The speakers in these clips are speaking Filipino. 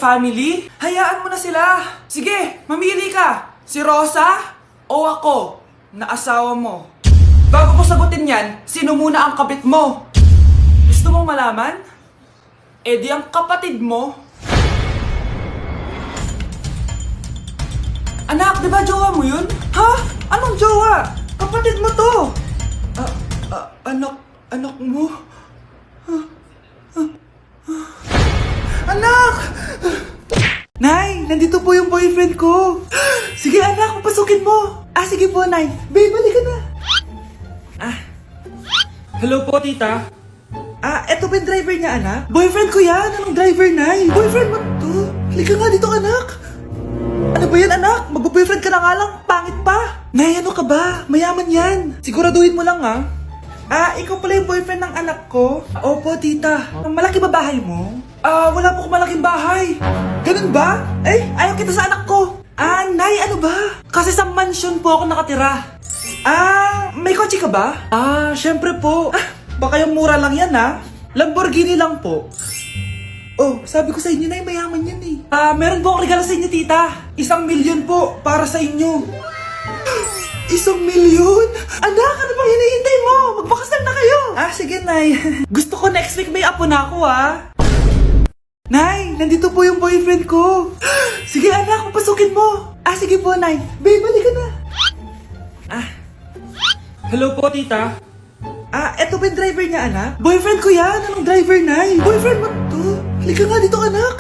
Family? Hayaan mo na sila. Sige, mamili ka. Si Rosa o ako na asawa mo? Bago ko sagutin yan, sino muna ang kabit mo? Gusto mong malaman? Eh di ang kapatid mo. Anak, di ba jowa mo yun? Ha? Anong jowa? Kapatid mo to. Anak mo? Anak! Nay, nandito po yung boyfriend ko. Sige anak, papasukin mo. Sige po, Nay. Babe, halika na. Hello po, tita. Eto ba yung driver niya, anak? Boyfriend ko yan. Anong driver, Nay? Boyfriend mo to? Halika nga dito, anak. Ano ba yan, anak? Mag-boyfriend ka na nga lang. Pangit pa. Nay, ano ka ba? Mayaman yan. Siguraduhin mo lang, ha? Ikaw pala yung boyfriend ng anak ko? Opo, tita. Malaki ba bahay mo? Wala po akong malaking bahay. Ganun ba? Ayaw kita sa anak ko. Nay, ano ba? Kasi sa mansion po ako nakatira. May kotse ka ba? Syempre po. Baka yung mura lang yan, ha? Lamborghini lang po. Oh, sabi ko sa inyo na mayaman yan eh. Meron po akong regalo sa inyo, tita. 1,000,000 po para sa inyo. 1,000,000? Anak, ano bang hinihintay mo? Magpakasal na kayo. Sige, Nay. Gusto ko next week may apo na ako, Nay, nandito po yung boyfriend ko. Sige, anak, papasukin mo. Sige po, Nay. Babe, halika na. Hello po, tita. Eto ba yung driver niya, anak? Boyfriend ko yan. Anong driver, Nay? Boyfriend mo to? Halika nga dito, anak.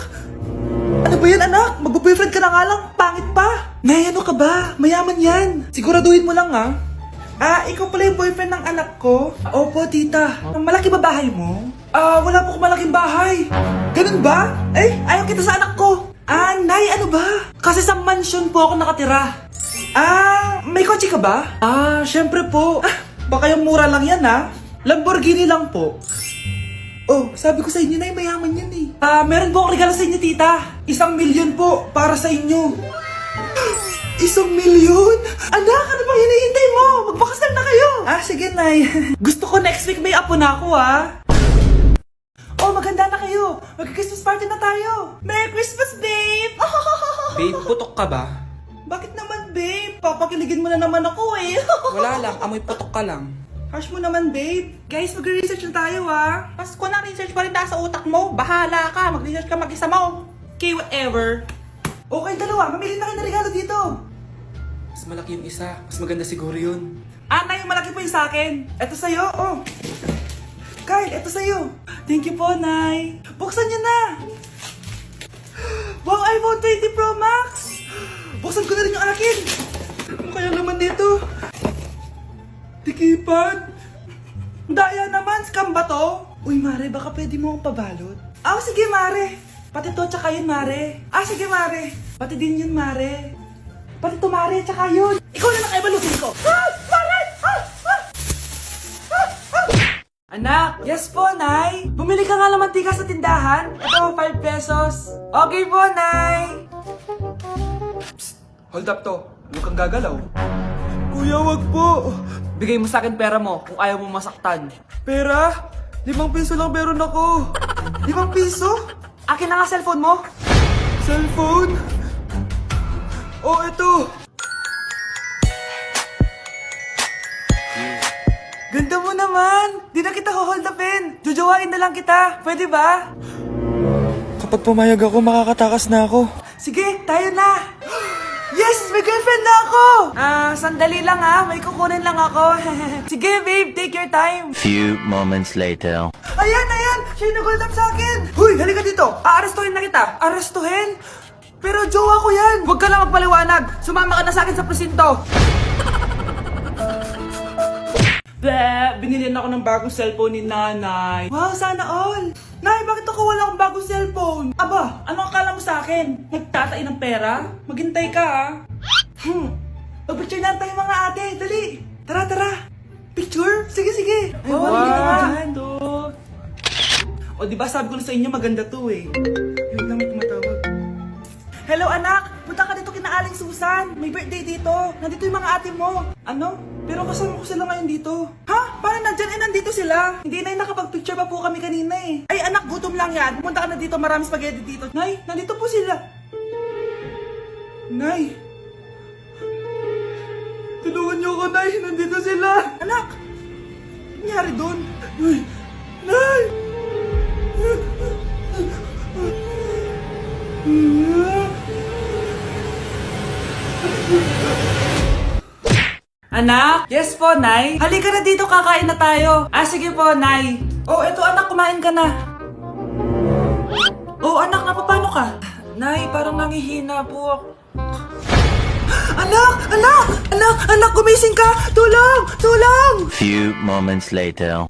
Ano ba yan, anak? Mag-boyfriend ka na nga lang. Pangit pa. Nay, ano ka ba? Mayaman yan. Siguraduhin mo lang, ha? Ikaw pala yung boyfriend ng anak ko? Opo, tita. Malaki ba bahay mo? Wala po akong malaking bahay. Ganun ba? Ayaw kita sa anak ko. Nay, ano ba? Kasi sa mansion po ako nakatira. May kotse ka ba? Syempre po. Baka yung mura lang yan, ha? Lamborghini lang po. Oh, sabi ko sa inyo na mayaman yan eh. Meron po akong regalo sa inyo, tita. 1,000,000 po para sa inyo. 1,000,000? Anak, ano bang hinihintay mo? Magpakasal na kayo. Sige, Nay. Gusto ko next week may apo na ako, Oh, maganda na kayo. Mag-Christmas party na tayo. Merry Christmas, babe. Babe, putok ka ba? Bakit naman, babe? Papakiligin mo na naman ako, Wala lang, amoy putok ka lang. Hush mo naman, babe. Guys, mag-research na tayo, Pasko na, research pa rin nasa utak mo. Bahala ka, mag-research ka mag-isa mo. Okay, whatever. Okay, dalawa. Mamili na kayo ng regalo dito. Mas malaki yung isa, mas maganda siguro yun. Nay, yung malaki po yung sa akin. Ito sa'yo, Kyle, ito sa'yo. Thank you po, Nay. Buksan niyo na. Wow, iPhone 20 Pro Max. Buksan ko na rin yung akin. Ano kaya laman dito? Tikipad. Daya naman, scam ba to? Uy, Mare, baka pwede mo akong pabalot. Sige, Mare. Pati to, tsaka yun, Mare. Sige, Mare. Pati din yun, Mare. Pati to, Mare, tsaka yun. Ikaw na lang balutin ko. Mare! Anak, yes po, Nay. Bumili ka nga ng mantika sa tindahan. Ito, 5 pesos. Okay po, Nay. Psst, hold up to. Huwag kang gagalaw. Kuya, wag po. Bigay mo sa akin pera mo kung ayaw mo masaktan. Pera? 5 piso lang meron ako. 5 piso? Akin na nga cellphone mo. Cellphone? Ito. Ganda mo naman. Di na kita hold upin. Jujuwain na lang kita. Pwede ba? Kapag pumayag ako, makakatakas na ako. Sige, tayo na. Yes! May girlfriend na ako! Sandali lang May kukunin lang ako. Sige, babe. Take your time. Few moments later. Ayan! Siya yung nag-hold up sa akin. Huy, halika dito. Aarestuhin na kita. Arestuhin? Pero jowa ko yan. Huwag ka lang magpaliwanag. Sumama ka na sa akin sa presinto. Binilihan ako ng bagong cellphone ni nanay. Wow, sana all. Nay, bakit ako wala akong bagong cellphone? Aba, ano akala mo sa akin? Nagtatain ng pera? Maghintay ka, Picture na tayo mga ate. Dali. Tara. Picture? Sige. Ay, wow. O, diba sabi ko na sa inyo maganda to, Yun lang may tumatawag. Hello, anak. Punta ka dito kina Aling Susan. Susan, may birthday dito. Nandito yung mga ate mo. Ano? Pero kasama ko sila ngayon dito. Ha? Parang nandyan nandito sila. Hindi na nakapag-picture pa po kami kanina eh. Ay anak, gutom lang yan. Pumunta ka na dito, marami spaghetti dito. Nay, nandito po sila. Nay. Tulungan niyo ako, Nay. Nandito sila. Anak! Ano nangyari doon? Nay! Nay! Anak? Yes po, Nay. Halika na dito, kakain na tayo. Ah, sige po, Nay. Oh, eto anak, kumain ka na. Oh, anak, napapano ka? Nay, parang nangihina po ako. Anak! Anak! Anak! Anak! Gumising ka! Tulong! Tulong! Few moments later.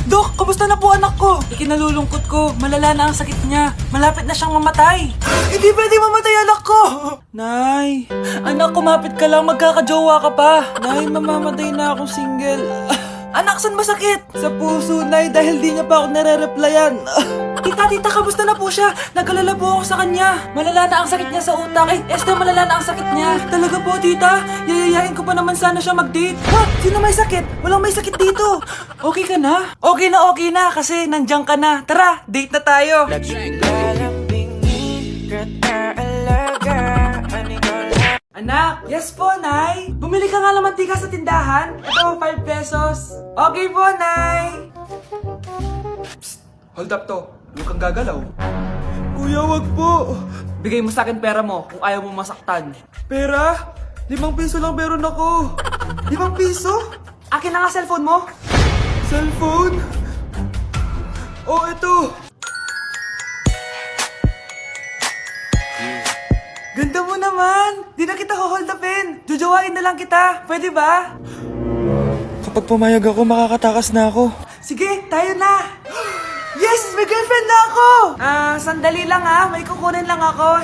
Dok, kamusta na po anak ko? Ikinalulungkot ko. Malala na ang sakit niya. Malapit na siyang mamatay. Hindi pwede mamatay anak ko! Nay, anak, kumapit ka lang. Magkakajowa ka pa. Nay, mamamatay na akong single. Anak, saan masakit? Sa puso, Nay, dahil di niya pa ako nare-replyan. Tita, kamusta na po siya? Nag-alala po ako sa kanya. Malala na ang sakit niya sa utak. Eh, Esther, malala na ang sakit niya. Talaga po, tita? Yayayain ko pa naman sana siya mag-date. Ha? Sino may sakit? Walang may sakit dito. Okay ka na? Okay na, kasi nandiyan ka na. Tara, date na tayo. Anak, yes po, Nay. Bumili ka nga ng mantika sa tindahan. Ito, 5 pesos. Okay po, Nay. Psst, hold up to. Huwag kang gagalaw. Kuya, wag po. Bigay mo sa akin pera mo kung ayaw mo masaktan. Pera? 5 piso lang meron ako. 5 piso? Akin na nga cellphone mo. Cellphone? Oh, ito. Ganda mo naman! Di na kita hold upin! Jojowain na lang kita! Pwede ba? Kapag pumayag ako, makakatakas na ako. Sige, tayo na! Yes! May girlfriend na ako! Sandali lang ha. May kukunin lang ako.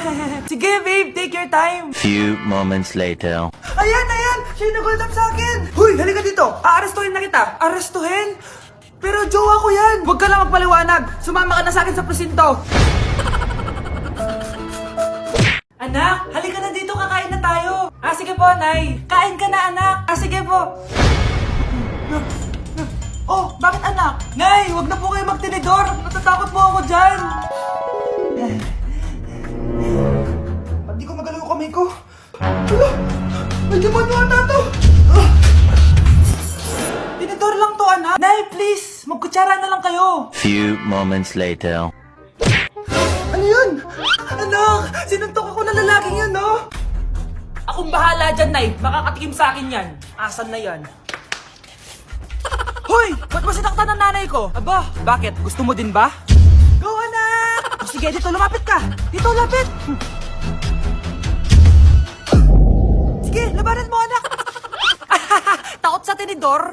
Sige, babe. Take your time. Few moments later. Ayan! Siya yung nag-hold up sa akin! Huy! Halika dito! Aarestuhin na kita! Arestuhin? Pero jowa ko yan! Huwag ka lang magpaliwanag! Sumama ka na sa akin sa presinto! Anak, halika na dito, kakain na tayo. Ah, sige po, Nay. Kain ka na, anak. Ah, sige po. Oh, bakit anak? Nay, wag na po kayo magtinidor. Natatakot po ako dyan. Ba't di ko magalaw yung kamay ko? Hala, may demonyo ata to. Tinidor lang to, anak. Nay, please, magkutsara na lang kayo. Few moments later. Ano yun? Anak! Sinuntok ako na lalaking yun, no? Akong bahala dyan, Nay. Makakatikim sa akin yan. Asan na yan? Hoy! Ba't mo sinaktan ng nanay ko? Aba, bakit? Gusto mo din ba? Go, anak! O sige, dito lumapit ka. Dito, lapit. Sige, labanan mo, anak. Takot sa tinidor?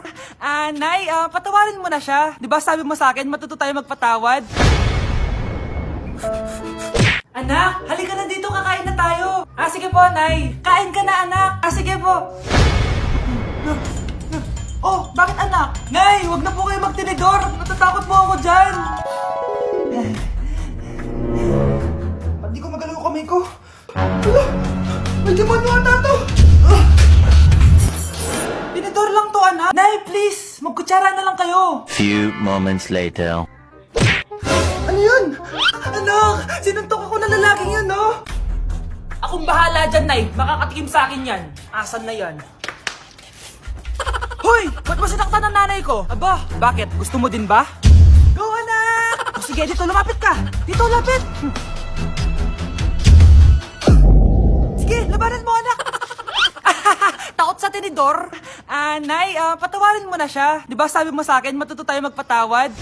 Nay, patawarin mo na siya. Di ba sabi mo sa akin, matuto tayo magpatawad? Anak, halika na dito, kakain na tayo. Ah, sige po, Nay. Kain ka na, anak. Ah, sige po. Oh, bakit anak? Nay, wag na po kayo magtinidor. Natatakot po ako dyan. Ba't di ko magalaw yung kamay ko? Hala, may demonyo ata to. Tinidor lang to, anak. Nay, please, magkutsara na lang kayo. Few moments later. Ano yun? Anak! Sinuntok ako na lalaking yun, no? Akong bahala dyan, Nay. Makakatikim sa akin yan. Asan na yan? Hoy! Ba't mo sinaktan ng nanay ko? Aba, bakit? Gusto mo din ba? Go, anak! O sige, dito lumapit ka. Dito, lapit. Sige, labanan mo, anak. Takot sa tinidor? Nay, patawarin mo na siya. Di ba sabi mo sa akin, matuto tayo magpatawad?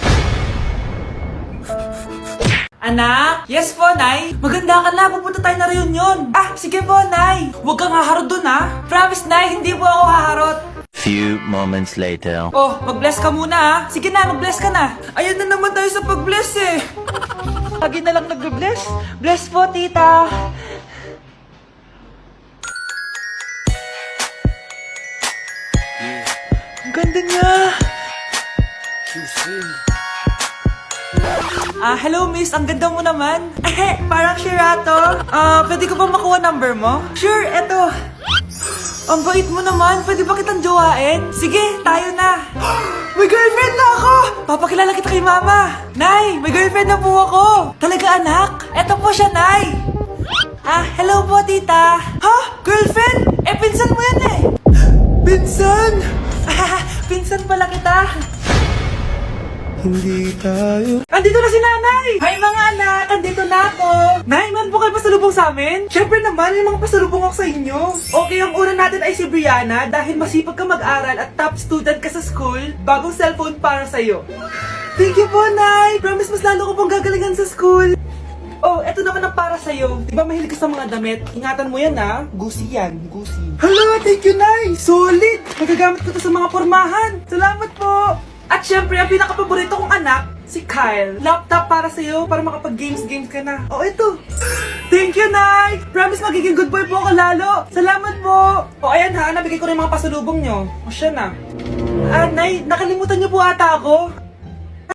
Anak? Yes po, Nay. Maganda ka na. Pupunta tayo na reunion. Ah, sige po, Nay. Huwag kang haharot dun, ha? Promise, Nay. Hindi po ako haharot. Few moments later. Oh, mag-bless ka muna, ha? Sige na, mag-bless ka na. Ayun na naman tayo sa pag-bless, eh. Lagi na lang nag-bless. Bless po, tita. Ang ganda niya. Hello miss, ang ganda mo naman. Parang Shirato. Pwede ko ba makuha number mo? Sure, eto. Ang bait mo naman, pwede ba kitang jowain? Sige, tayo na. May girlfriend na ako! Papakilala kita kay mama. Nay, may girlfriend na po ako. Talaga anak? Eto po siya, Nay. Hello po tita. Ha? Girlfriend? Pinsan mo yan eh. Pinsan? Pinsan pala kita. Hindi tayo. Andito na si nanay! Hi mga anak! Andito na ako! Nay, man po kayo pasalubong sa amin? Siyempre naman, may mga pasalubong ako sa inyo. Okay, ang una natin ay si Brianna dahil masipag ka mag-aral at top student ka sa school. Bagong cellphone para sa'yo. Thank you po, Nay! Promise mas lalo ko pong gagalingan sa school. Oh, eto naman ang para sa'yo. Di ba mahilig ka sa mga damit? Ingatan mo yan ha. Gucci yan, Gucci. Hala, thank you, Nay! Solid! Magagamit ko to sa mga pormahan. Salamat po! At syempre, ang pinaka-paborito kong anak, si Kyle. Laptop para sa'yo, para makapag-games ka na. Oh, ito. Thank you, Nay! Promise magiging good boy po ako lalo. Salamat po. O, ayan ha, nabigay ko rin mga pasalubong nyo. O, siya na. Nay, nakalimutan niyo po ata ako.